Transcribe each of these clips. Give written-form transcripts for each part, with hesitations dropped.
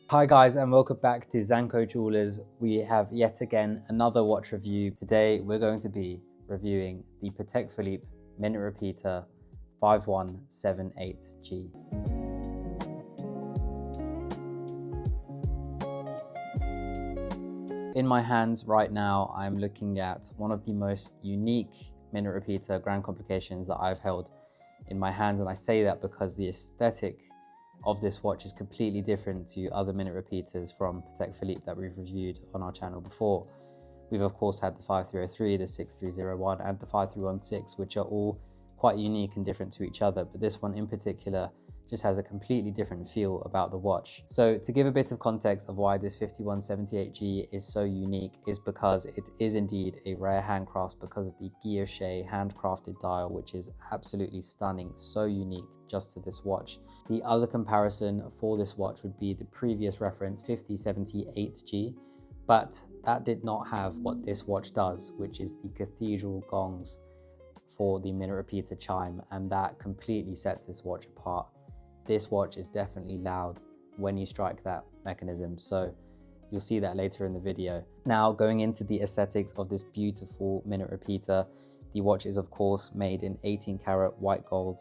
Hi guys, and welcome back to Zanko Jewelers. We have yet again another watch review. Today we're going to be reviewing the Patek Philippe Minute Repeater 5178G. In my hands right now, I'm looking at one of the most unique Minute Repeater Grand Complications that I've held in my hands, and I say that because the aesthetic of this watch is completely different to other minute repeaters from Patek Philippe that we've reviewed on our channel before. We've of course had the 5303, the 6301 and the 5316, which are all quite unique and different to each other, but this one in particular just has a completely different feel about the watch. So to give a bit of context of why this 5178G is so unique is because it is indeed a rare handcraft because of the guilloché handcrafted dial, which is absolutely stunning, so unique just to this watch. The other comparison for this watch would be the previous reference 5078G, but that did not have what this watch does, which is the cathedral gongs for the minute repeater chime, and that completely sets this watch apart. This watch is definitely loud when you strike that mechanism, so you'll see that later in the video. Now, going into the aesthetics of this beautiful minute repeater, the watch is of course made in 18 karat white gold,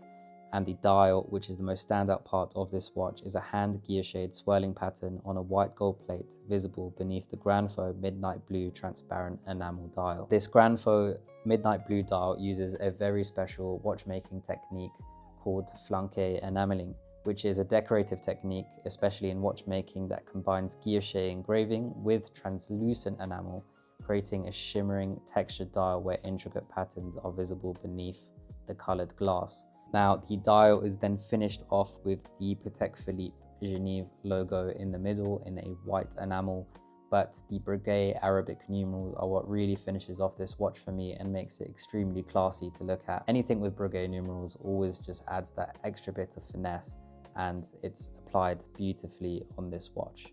and the dial, which is the most standout part of this watch, is a hand guilloché swirling pattern on a white gold plate visible beneath the Grand Feu midnight blue transparent enamel dial. This Grand Feu midnight blue dial uses a very special watchmaking technique called flinqué enameling, which is a decorative technique, especially in watchmaking, that combines guilloché engraving with translucent enamel, creating a shimmering textured dial where intricate patterns are visible beneath the colored glass. Now, the dial is then finished off with the Patek Philippe Genève logo in the middle in a white enamel, but the Breguet Arabic numerals are what really finishes off this watch for me and makes it extremely classy to look at. Anything with Breguet numerals always just adds that extra bit of finesse, and it's applied beautifully on this watch.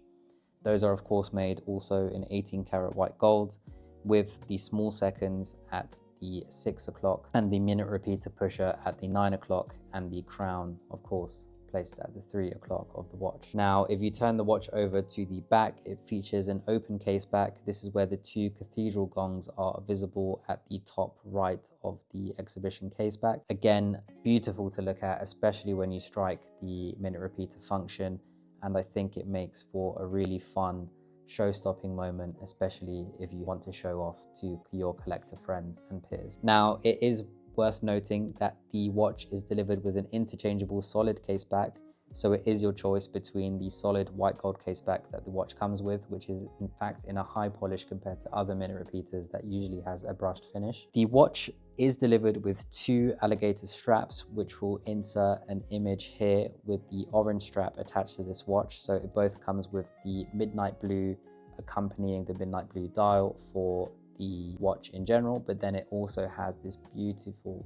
Those are of course made also in 18 karat white gold, with the small seconds at the 6 o'clock and the minute repeater pusher at the 9 o'clock, and the crown of course placed at the 3 o'clock of the watch. Now, if you turn the watch over to the back, it features an open case back. This is where the two cathedral gongs are visible at the top right of the exhibition case back. Again, beautiful to look at, especially when you strike the minute repeater function, and I think it makes for a really fun show-stopping moment, especially if you want to show off to your collector friends and peers. Now, it is worth noting that the watch is delivered with an interchangeable solid case back, so it is your choice between the solid white gold case back that the watch comes with, which is in fact in a high polish compared to other minute repeaters that usually has a brushed finish. The watch is delivered with two alligator straps, which will insert an image here with the orange strap attached to this watch. So it both comes with the midnight blue accompanying the midnight blue dial for the watch in general, but then it also has this beautiful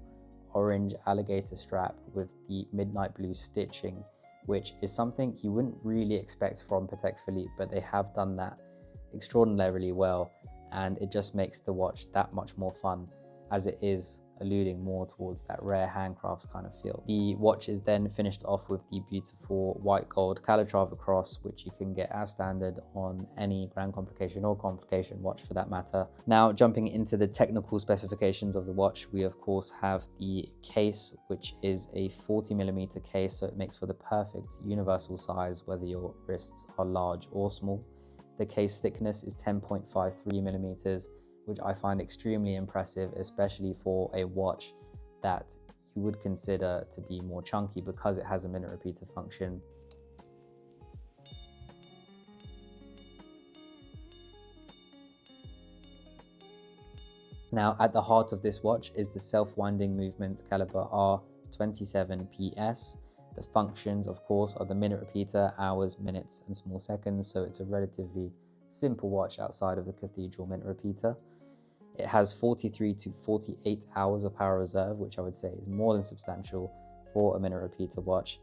orange alligator strap with the midnight blue stitching, which is something you wouldn't really expect from Patek Philippe, but they have done that extraordinarily well, and it just makes the watch that much more fun, as it is alluding more towards that rare handcrafts kind of feel. The watch is then finished off with the beautiful white gold Calatrava cross, which you can get as standard on any Grand Complication or Complication watch for that matter. Now, jumping into the technical specifications of the watch, we of course have the case, which is a 40mm case, so it makes for the perfect universal size whether your wrists are large or small. The case thickness is 10.53mm, which I find extremely impressive, especially for a watch that you would consider to be more chunky because it has a minute repeater function. Now, at the heart of this watch is the self-winding movement caliber R27PS. The functions, of course, are the minute repeater, hours, minutes, and small seconds, so it's a relatively simple watch outside of the cathedral minute repeater. It has 43 to 48 hours of power reserve, which I would say is more than substantial for a minute repeater watch.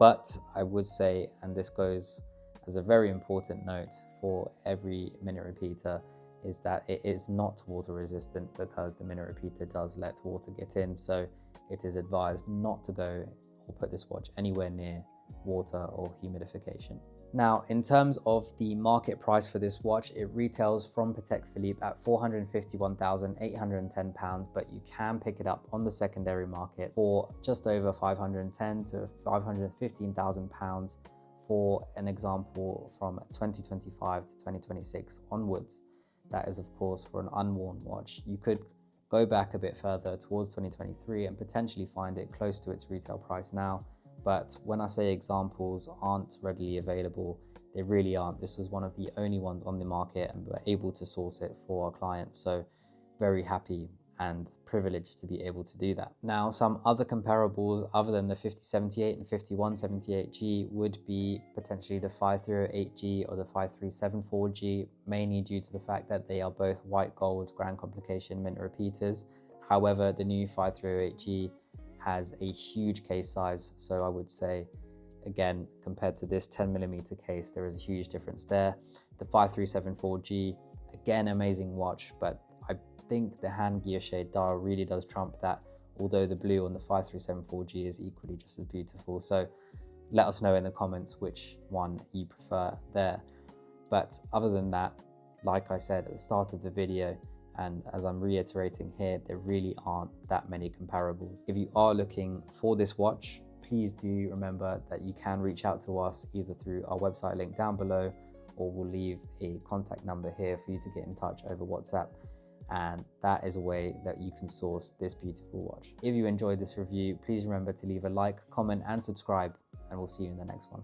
But I would say, and this goes as a very important note for every minute repeater, is that it is not water resistant, because the minute repeater does let water get in. So it is advised not to go or put this watch anywhere near water or humidification. Now, in terms of the market price for this watch, it retails from Patek Philippe at £451,810, but you can pick it up on the secondary market for just over £510,000 to £515,000 for an example from 2025 to 2026 onwards. That is, of course, for an unworn watch. You could go back a bit further towards 2023 and potentially find it close to its retail price now. But when I say examples aren't readily available, they really aren't. This was one of the only ones on the market and we're able to source it for our clients. So very happy and privileged to be able to do that. Now, some other comparables other than the 5078 and 5178G would be potentially the 5308G or the 5374G, mainly due to the fact that they are both white gold Grand Complication mint repeaters. However, the new 5308G has a huge case size, so I would say, again, compared to this 10mm case, there is a huge difference there. The 5374G, again, amazing watch, but I think the hand-guilloché dial really does trump that, although the blue on the 5374G is equally just as beautiful. So let us know in the comments which one you prefer there. But other than that, like I said at the start of the video, and as I'm reiterating here, there really aren't that many comparables. If you are looking for this watch, please do remember that you can reach out to us either through our website link down below, or we'll leave a contact number here for you to get in touch over WhatsApp. And that is a way that you can source this beautiful watch. If you enjoyed this review, please remember to leave a like, comment, and subscribe, and we'll see you in the next one.